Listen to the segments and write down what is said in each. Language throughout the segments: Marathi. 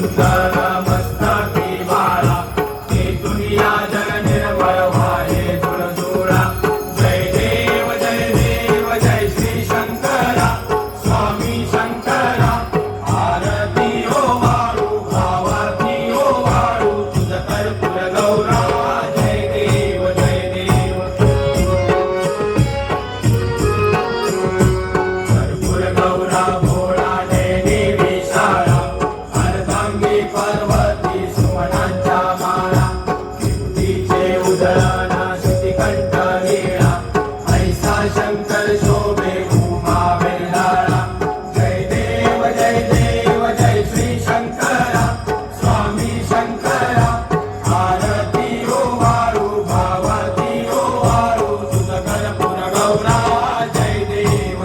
सुंदर मस्तकी बाळा ते दुनिया जग निर्मळ वाहे जुळजुळा जय देव जय श्री शंकरा स्वामी शंकरा आरती ओ वाळू भावाती ओ वाळू तुझ कर्पूर गौरा जय देव कर्पूर गौरा भोळा जय देवी शाळा अर्धांगी पार्वती सुमनांच्या माळा विभूतीचे उधळण श्रुतिकंठ लीळा ऐसा शंकर शोभे उमा वेल्हाळा जय देव जय श्री शंकरा स्वामी शंकरा आरती ओ वाळू भावाती ओ वाळू तुझ कर्पूर गौरा जय देव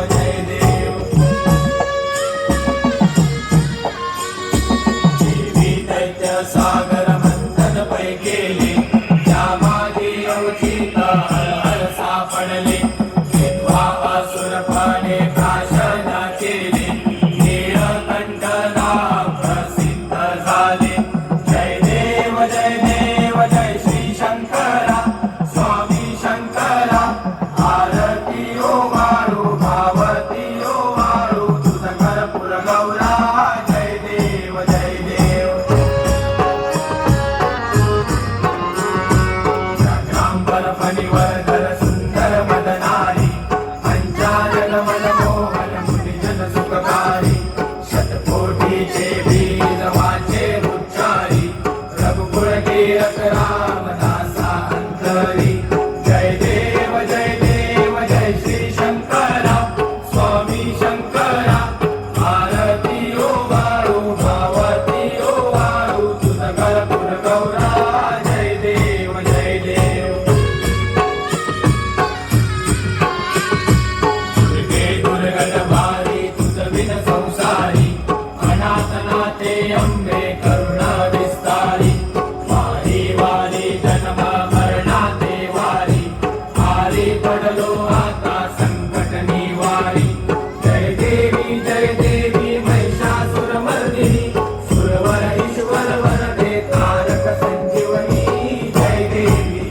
देवी दैत्य सागर मंथन पै गेले त्या मागे अवचित हर हर सापडले विधवा असुर फणे प्राशन केले नीळकंठ नाव प्रसिद्ध झाले जय देव जय श्री शंकरा स्वामी शंकरा आरती ओ वाळू भावती ओ वाळू तुझ कर्पूर गौरा जय देव जगांबर फणीवर सुंदर मदनारी पंचानन मनमोहन मुनिजन सुखकारी शतकोटीचे बीज वाचे उच्चारी रघुकुळ कीरत रामदासा अंतरी जय देव जय श्री शंकरा स्वामी शंकरा आरती ओ वाळू भावती ओ वाळू तुझ कर्पूर गौरा जय देव दुर्गे दुर्गत भारी तुझ बिन संसारी अनाथनाथे अंबे करुणा विस्तारी वारी वारी जन्म मरणाते वारी आरी पडलो आता संकट निवारी जय देवी महिषासुर मर्दिनी सुरवर ईश्वर वरदे तारक संजीवनी जय देवी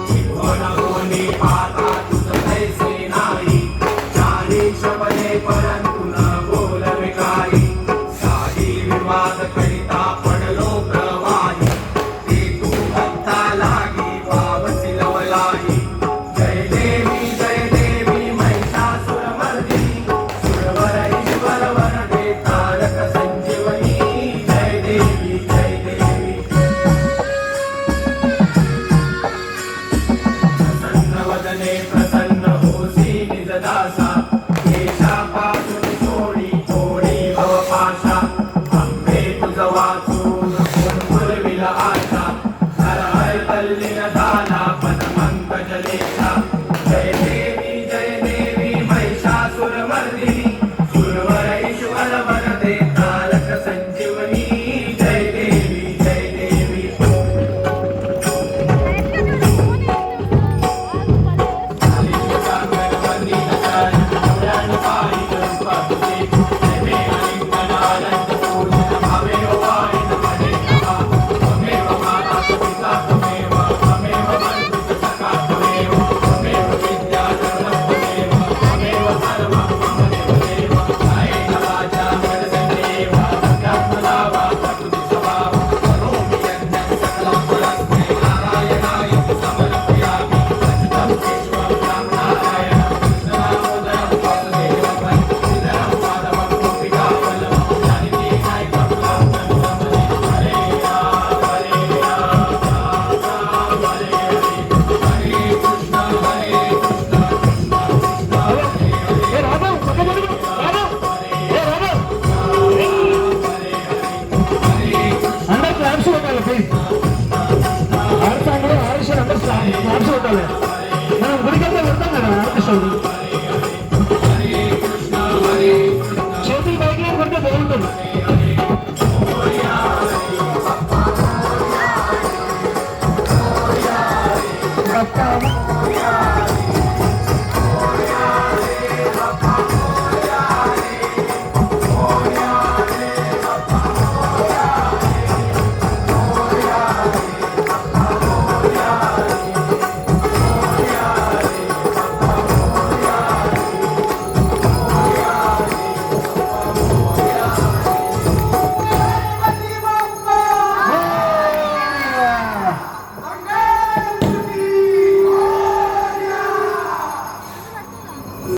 त्रिभुवन कोणी पाहता तुझ कैसे नाही चारी शबले पर